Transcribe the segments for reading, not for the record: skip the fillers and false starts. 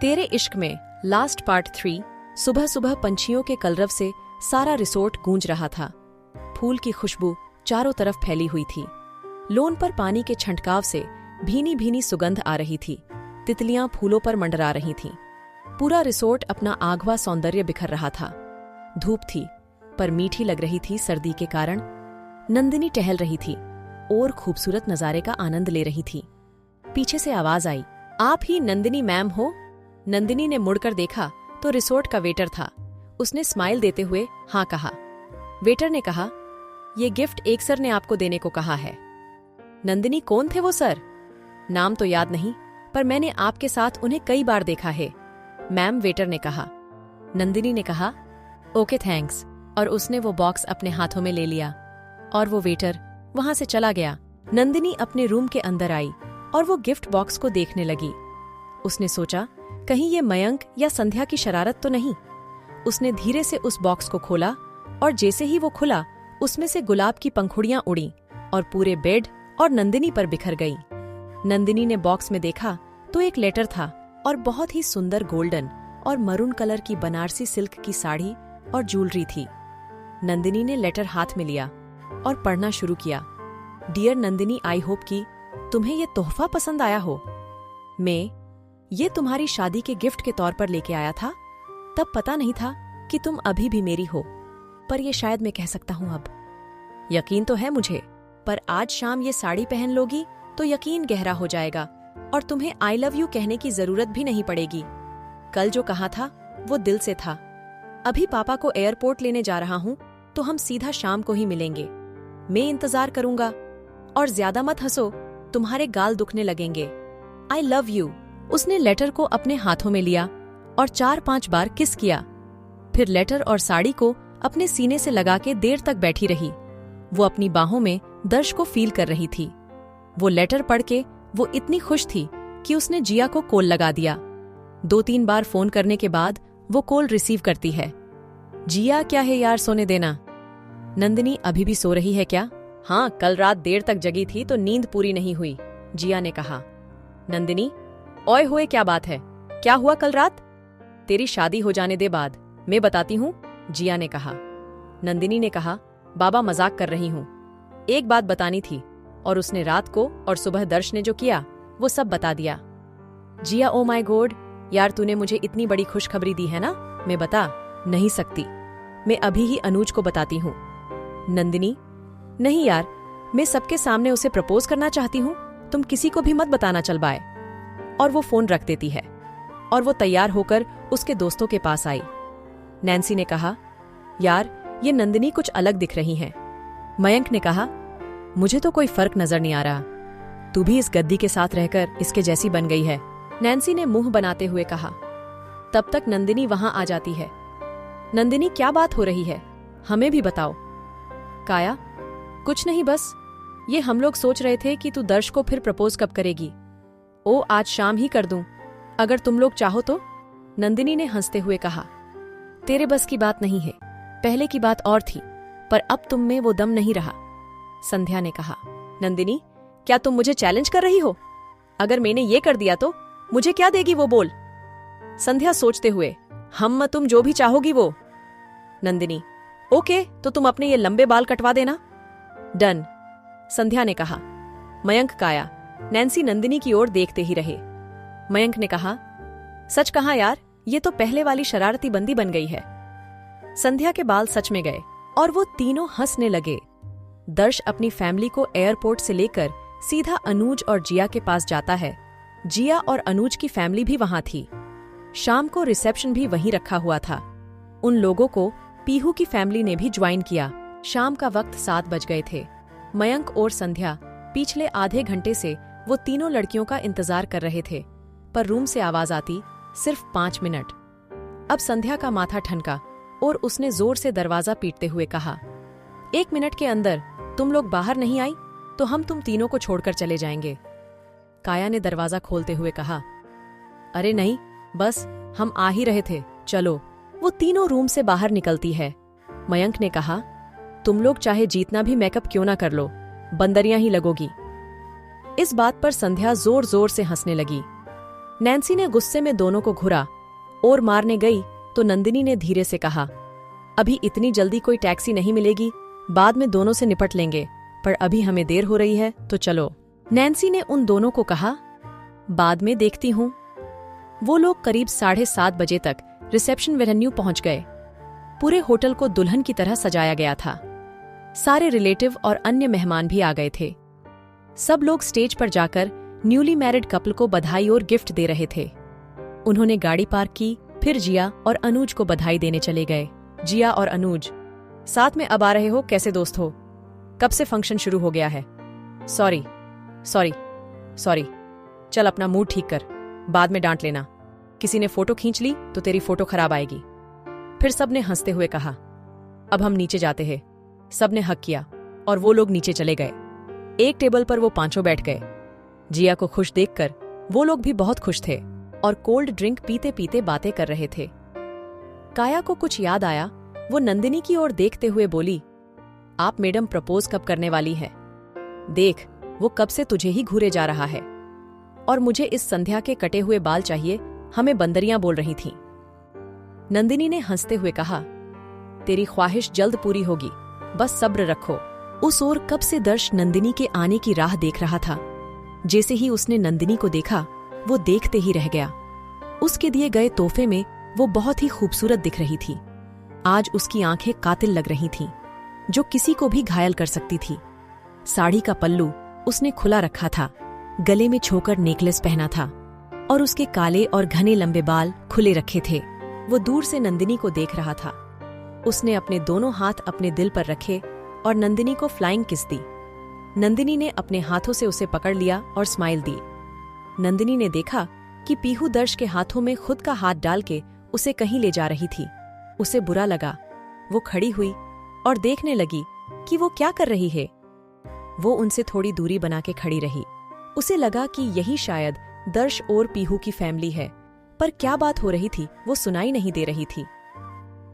तेरे इश्क में लास्ट पार्ट 3। सुबह सुबह पंछियों के कलरव से सारा रिसोर्ट गूंज रहा था। फूल की खुशबू चारों तरफ फैली हुई थी। लोन पर पानी के छंटकाव से भीनी भीनी सुगंध आ रही थी। तितलियां फूलों पर मंडरा रही थीं। पूरा रिसोर्ट अपना आगवा सौंदर्य बिखर रहा था। धूप थी पर मीठी लग रही थी सर्दी के कारण। नंदिनी टहल रही थी और खूबसूरत नजारे का आनंद ले रही थी। पीछे से आवाज आई, आप ही नंदिनी मैम हो? नंदिनी ने मुड़कर देखा तो रिसोर्ट का वेटर था। उसने स्माइल देते हुए हाँ कहा। वेटर ने कहा, ये गिफ्ट एक सर ने आपको देने को कहा है। नंदिनी, कौन थे वो सर? नाम तो याद नहीं, पर मैंने आपके साथ उन्हें कई बार देखा है मैम, वेटर ने कहा। नंदिनी ने कहा, ओके थैंक्स, और उसने वो बॉक्स अपने हाथों में ले लिया और वो वेटर वहां से चला गया। नंदिनी अपने रूम के अंदर आई और वो गिफ्ट बॉक्स को देखने लगी। उसने सोचा, कहीं ये मयंक या संध्या की शरारत तो नहीं। उसने धीरे से उस बॉक्स को खोला और जैसे ही वो खुला उसमें से गुलाब की पंखुड़ियां उड़ी और पूरे बेड और नंदिनी पर बिखर गई। नंदिनी ने बॉक्स में देखा तो एक लेटर था और बहुत ही सुंदर गोल्डन और मरून कलर की बनारसी सिल्क की साड़ी और ज्वेलरी थी। नंदिनी ने लेटर हाथ में लिया और पढ़ना शुरू किया। डियर नंदिनी, आई होप कि तुम्हें ये तोहफा पसंद आया हो। मैं ये तुम्हारी शादी के गिफ्ट के तौर पर लेके आया था। तब पता नहीं था कि तुम अभी भी मेरी हो, पर ये शायद मैं कह सकता हूं अब। यकीन तो है मुझे, पर आज शाम ये साड़ी पहन लोगी तो यकीन गहरा हो जाएगा और तुम्हें आई लव यू कहने की जरूरत भी नहीं पड़ेगी। कल जो कहा था वो दिल से था। अभी पापा को एयरपोर्ट लेने जा रहा हूं तो हम सीधा शाम को ही मिलेंगे। मैं इंतजार करूंगा और ज्यादा मत हंसो, तुम्हारे गाल दुखने लगेंगे। I love you. उसने लेटर को अपने हाथों में लिया और 4-5 बार किस किया। फिर लेटर और साड़ी को अपने सीने से लगा के देर तक बैठी रही। वो अपनी बाहों में दर्श को फील कर रही थी। वो लेटर पढ़ के वो इतनी खुश थी कि उसने जिया को कॉल लगा दिया। 2-3 बार फोन करने के बाद वो कॉल रिसीव करती है। जिया, क्या है यार, सोने देना। नंदिनी, अभी भी सो रही है क्या? हाँ, कल रात देर तक जगी थी तो नींद पूरी नहीं हुई, जिया ने कहा। नंदिनी, ओए होए, क्या बात है? क्या हुआ कल रात? तेरी शादी हो जाने दे बाद मैं बताती हूँ, जिया ने कहा। नंदिनी ने कहा, बाबा मजाक कर रही हूँ, एक बात बतानी थी। और उसने रात को और सुबह दर्श ने जो किया वो सब बता दिया। जिया, ओ माय गॉड यार, तूने मुझे इतनी बड़ी खुशखबरी दी है ना, मैं बता नहीं सकती। मैं अभी ही अनुज को बताती हूँ। नंदिनी, नहीं यार, मैं सबके सामने उसे प्रपोज करना चाहती हूँ, तुम किसी को भी मत बताना चल बाय। और वो फोन रख देती है और वो तैयार होकर उसके दोस्तों के पास आई। नैन्सी ने कहा, यार ये नंदिनी कुछ अलग दिख रही है। मयंक ने कहा, मुझे तो कोई फर्क नजर नहीं आ रहा, तू भी इस गद्दी के साथ रहकर इसके जैसी बन गई है। नैन्सी ने मुंह बनाते हुए कहा। तब तक नंदिनी वहां आ जाती है। नंदिनी, क्या बात हो रही है, हमें भी बताओ। काया, कुछ नहीं, बस ये हम लोग सोच रहे थे कि तू दर्श को फिर प्रपोज कब करेगी। ओ, आज शाम ही कर दूं, अगर तुम लोग चाहो तो, नंदिनी ने हंसते हुए कहा। तेरे बस की बात नहीं है, पहले की बात और थी, पर अब तुम में वो दम नहीं रहा, संध्या ने कहा। नंदिनी, क्या तुम मुझे चैलेंज कर रही हो? अगर मैंने ये कर दिया तो मुझे क्या देगी वो, बोल। संध्या सोचते हुए, हम तुम जो भी चाहोगी वो। नंदिनी, ओके, तो तुम अपने ये लंबे बाल कटवा देना। डन, संध्या ने कहा। मयंक, काया, नैन्सी नंदिनी की ओर देखते ही रहे। मयंक ने कहा, सच कहा यार, ये तो पहले वाली शरारती बंदी बन गई है। संध्या के बाल सच में गए और वो तीनों हंसने लगे। दर्श अपनी फैमिली को एयरपोर्ट से लेकर सीधा अनुज और जिया के पास जाता है। जिया और अनुज की फैमिली भी वहां थी। शाम को रिसेप्शन भी वहीं रखा हुआ था। उन लोगों को पीहू की फैमिली ने भी ज्वाइन किया। शाम का वक्त 7 बज गए थे। मयंक और संध्या पिछले आधे घंटे से वो तीनों लड़कियों का इंतजार कर रहे थे, पर रूम से आवाज आती सिर्फ 5 मिनट। अब संध्या का माथा ठनका और उसने जोर से दरवाजा पीटते हुए कहा, 1 मिनट के अंदर तुम लोग बाहर नहीं आई तो हम तुम तीनों को छोड़कर चले जाएंगे। काया ने दरवाजा खोलते हुए कहा, अरे नहीं, बस हम आ ही रहे थे, चलो। वो तीनों रूम से बाहर निकलती है। मयंक ने कहा, तुम लोग चाहे जितना भी मेकअप क्यों ना कर लो, बंदरियां ही लगोगी। इस बात पर संध्या जोर जोर से हंसने लगी। नैन्सी ने गुस्से में दोनों को घुरा और मारने गई तो नंदिनी ने धीरे से कहा, अभी इतनी जल्दी कोई टैक्सी नहीं मिलेगी, बाद में दोनों से निपट लेंगे, पर अभी हमें देर हो रही है तो चलो। नैन्सी ने उन दोनों को कहा, बाद में देखती हूं। वो लोग करीब 7:30 बजे तक रिसेप्शन वेन्यू पहुंच गए। पूरे होटल को दुल्हन की तरह सजाया गया था। सारे रिलेटिव और अन्य मेहमान भी आ गए थे। सब लोग स्टेज पर जाकर न्यूली मैरिड कपल को बधाई और गिफ्ट दे रहे थे। उन्होंने गाड़ी पार्क की, फिर जिया और अनुज को बधाई देने चले गए। जिया और अनुज, साथ में अब आ रहे हो, कैसे दोस्त हो? कब से फंक्शन शुरू हो गया है? सॉरी सॉरी सॉरी, चल अपना मूड ठीक कर, बाद में डांट लेना। किसी ने फोटो खींच ली तो तेरी फोटो खराब आएगी। फिर सबने हंसते हुए कहा, अब हम नीचे जाते हैं। सबने हक किया और वो लोग नीचे चले गए। एक टेबल पर वो पांचों बैठ गए। जिया को खुश देखकर वो लोग भी बहुत खुश थे और कोल्ड ड्रिंक पीते पीते बातें कर रहे थे। काया को कुछ याद आया। वो नंदिनी की ओर देखते हुए बोली, आप मैडम प्रपोज कब करने वाली है? देख, वो कब से तुझे ही घूरे जा रहा है। और मुझे इस संध्या के कटे हुए बाल चाहिए, हमें बंदरियां बोल रही थीं। नंदिनी ने हंसते हुए कहा, तेरी ख्वाहिश जल्द पूरी होगी, बस सब्र रखो। उस ओर कब से दर्श नंदिनी के आने की राह देख रहा था। जैसे ही उसने नंदिनी को देखा, वो देखते ही रह गया। उसके दिए गए तोहफे में वो बहुत ही खूबसूरत दिख रही थी। आज उसकी आंखें कातिल लग रही थीं, जो किसी को भी घायल कर सकती थी। साड़ी का पल्लू उसने खुला रखा था, गले में छोकर नेकलेस पहना था और उसके काले और घने लंबे बाल खुले रखे थे। वो दूर से नंदिनी को देख रहा था। उसने अपने दोनों हाथ अपने दिल पर रखे और नंदिनी को फ्लाइंग किस दी। नंदिनी ने अपने हाथों से उसे पकड़ लिया और स्माइल दी। नंदिनी ने देखा कि पीहू दर्श के हाथों में खुद का हाथ डाल के उसे कहीं ले जा रही थी। उसे बुरा लगा। वो खड़ी हुई और देखने लगी कि वो क्या कर रही है। वो उनसे थोड़ी दूरी बना के खड़ी रही। उसे लगा कि यही शायद दर्श और पीहू की फैमिली है, पर क्या बात हो रही थी वो सुनाई नहीं दे रही थी।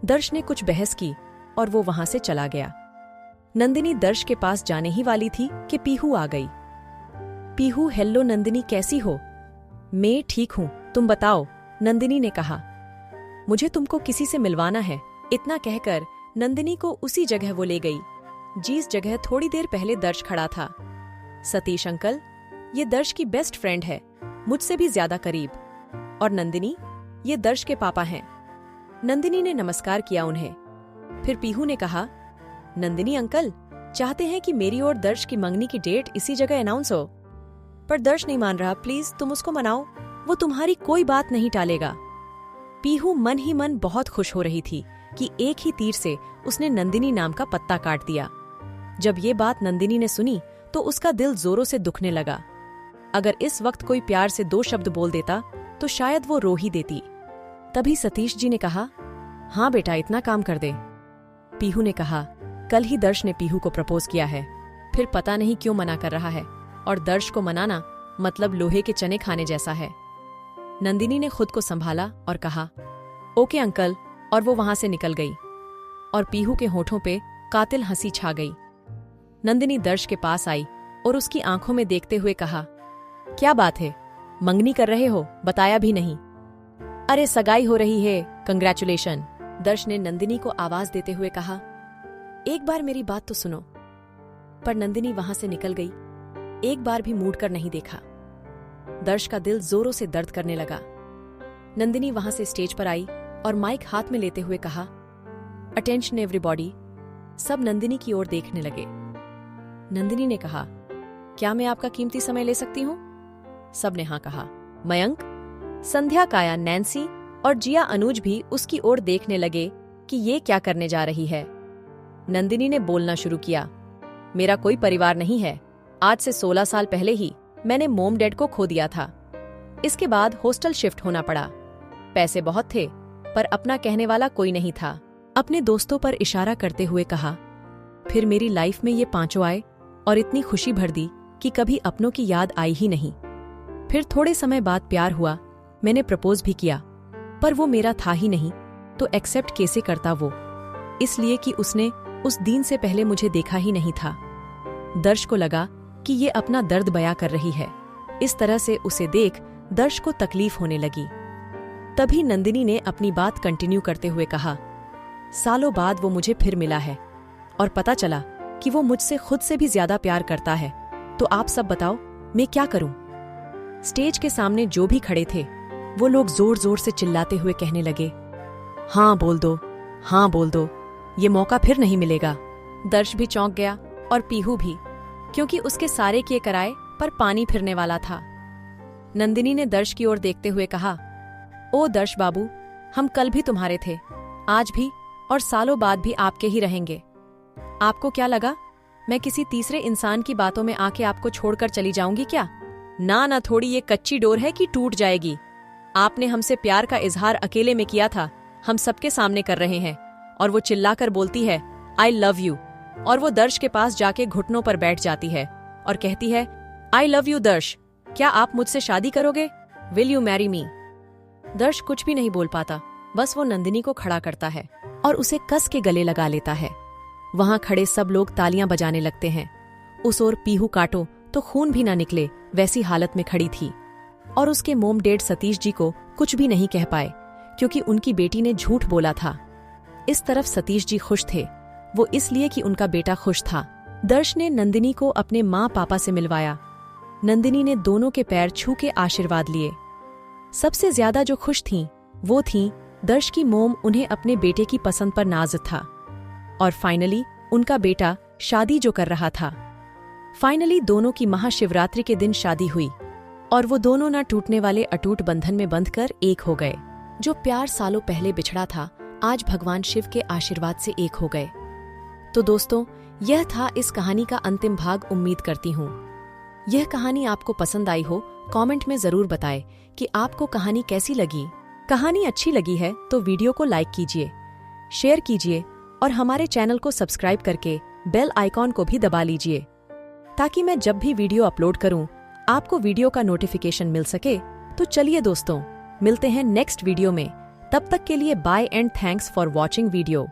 दर्श ने कुछ बहस की और वो वहां से चला गया। नंदिनी दर्श के पास जाने ही वाली थी कि पीहू आ गई। पीहू, हेलो नंदिनी, कैसी हो? मैं ठीक हूं, तुम बताओ, नंदिनी ने कहा। मुझे तुमको किसी से मिलवाना है। इतना कहकर नंदिनी को उसी जगह वो ले गई जिस जगह थोड़ी देर पहले दर्श खड़ा था। सतीश अंकल, ये दर्श की बेस्ट फ्रेंड है, मुझसे भी ज्यादा करीब। और नंदिनी, ये दर्श के पापा हैं। नंदिनी ने नमस्कार किया उन्हें। फिर पीहू ने कहा, नंदिनी अंकल चाहते हैं कि मेरी और दर्श की मंगनी की डेट इसी जगह अनाउंस हो। पर दर्श नहीं मान रहा, प्लीज तुम उसको मनाओ, वो तुम्हारी कोई बात नहीं टालेगा। पीहू मन ही मन बहुत खुश हो रही थी कि एक ही तीर से उसने नंदिनी नाम का पत्ता काट दिया। जब ये बात नंदिनी ने सुनी तो उसका दिल जोरों से दुखने लगा। अगर इस वक्त कोई प्यार से 2 शब्द बोल देता तो शायद वो रो ही देती। तभी सतीश जी ने कहा, हाँ बेटा, इतना काम कर दे। पीहू ने कहा, कल ही दर्श ने पीहू को प्रपोज किया है, फिर पता नहीं क्यों मना कर रहा है, और दर्श को मनाना मतलब लोहे के चने खाने जैसा है। नंदिनी ने खुद को संभाला और कहा, ओके अंकल, और वो वहां से निकल गई। और पीहू के होठों पे कातिल हंसी छा गई। नंदिनी दर्श के पास आई और उसकी आंखों में देखते हुए कहा, क्या बात है, मंगनी कर रहे हो, बताया भी नहीं। अरे सगाई हो रही है, कंग्रेचुलेशन, दर्श ने नंदिनी को आवाज देते हुए कहा। एक बार मेरी बात तो सुनो। पर नंदिनी वहां से निकल गई, एक बार भी मुड़ कर नहीं देखा। दर्श का दिल जोरों से दर्द करने लगा। नंदिनी वहां से स्टेज पर आई और माइक हाथ में लेते हुए कहा, अटेंशन एवरीबॉडी। सब नंदिनी की ओर देखने लगे। नंदिनी ने कहा, क्या मैं आपका कीमती समय ले सकती हूँ? सबने हाँ कहा। मयंक, संध्या, काया, नैन्सी और जिया अनुज भी उसकी ओर देखने लगे कि ये क्या करने जा रही है। नंदिनी ने बोलना शुरू किया, मेरा कोई परिवार नहीं है। आज से 16 साल पहले ही मैंने मोम डैड को खो दिया था। इसके बाद हॉस्टल शिफ्ट होना पड़ा। पैसे बहुत थे पर अपना कहने वाला कोई नहीं था। अपने दोस्तों पर इशारा करते हुए कहा, फिर मेरी लाइफ में ये पांचों आए और इतनी खुशी भर दी कि कभी अपनों की याद आई ही नहीं। फिर थोड़े समय बाद प्यार हुआ, मैंने प्रपोज भी किया, पर वो मेरा था ही नहीं, तो एक्सेप्ट कैसे करता वो? इसलिए कि उसने उस दिन से पहले मुझे देखा ही नहीं था। दर्श को लगा कि ये अपना दर्द बयां कर रही है। इस तरह से उसे देख दर्श को तकलीफ होने लगी। तभी नंदिनी ने अपनी बात कंटिन्यू करते हुए कहा, सालों बाद वो मुझे फिर मिला है और पता चला कि वो मुझसे खुद से भी ज्यादा प्यार करता है। तो आप सब बताओ मैं क्या करूं? स्टेज के सामने जो भी खड़े थे वो लोग जोर जोर से चिल्लाते हुए कहने लगे, हाँ बोल दो, हाँ बोल दो, ये मौका फिर नहीं मिलेगा। दर्श भी चौंक गया और पीहू भी, क्योंकि उसके सारे किए कराए पर पानी फिरने वाला था। नंदिनी ने दर्श की ओर देखते हुए कहा, ओ दर्श बाबू, हम कल भी तुम्हारे थे, आज भी और सालों बाद भी आपके ही रहेंगे। आपको क्या लगा मैं किसी तीसरे इंसान की बातों में आके आपको छोड़कर चली जाऊंगी क्या? ना ना, थोड़ी ये कच्ची डोर है कि टूट जाएगी। आपने हमसे प्यार का इजहार अकेले में किया था, हम सबके सामने कर रहे हैं। और वो चिल्लाकर बोलती है, आई लव यू, और वो दर्श के पास जाके घुटनों पर बैठ जाती है और कहती है, आई लव यू दर्श, क्या आप मुझसे शादी करोगे? Will you marry me? दर्श कुछ भी नहीं बोल पाता, बस वो नंदिनी को खड़ा करता है और उसे कस के गले लगा लेता है। वहां खड़े सब लोग तालियां बजाने लगते हैं। उस ओर पीहू काटो तो खून भी ना निकले वैसी हालत में खड़ी थी और उसके मोम डेड सतीश जी को कुछ भी नहीं कह पाए क्योंकि उनकी बेटी ने झूठ बोला था। इस तरफ सतीश जी खुश थे, वो इसलिए कि उनका बेटा खुश था। दर्श ने नंदिनी को अपने माँ पापा से मिलवाया। नंदिनी ने दोनों के पैर छू के आशीर्वाद लिए। सबसे ज्यादा जो खुश थीं वो थीं दर्श की मोम, उन्हें अपने बेटे की पसंद पर नाज था और फाइनली उनका बेटा शादी जो कर रहा था। फाइनली दोनों की महाशिवरात्रि के दिन शादी हुई और वो दोनों न टूटने वाले अटूट बंधन में बंधकर एक हो गए। जो प्यार सालों पहले बिछड़ा था, आज भगवान शिव के आशीर्वाद से एक हो गए। तो दोस्तों, यह था इस कहानी का अंतिम भाग। उम्मीद करती हूँ यह कहानी आपको पसंद आई हो। कमेंट में जरूर बताएं कि आपको कहानी कैसी लगी। कहानी अच्छी लगी है तो वीडियो को लाइक कीजिए, शेयर कीजिए और हमारे चैनल को सब्सक्राइब करके बेल आइकॉन को भी दबा लीजिए ताकि मैं जब भी वीडियो अपलोड करूं आपको वीडियो का नोटिफिकेशन मिल सके। तो चलिए दोस्तों, मिलते हैं नेक्स्ट वीडियो में। तब तक के लिए bye and thanks for watching video.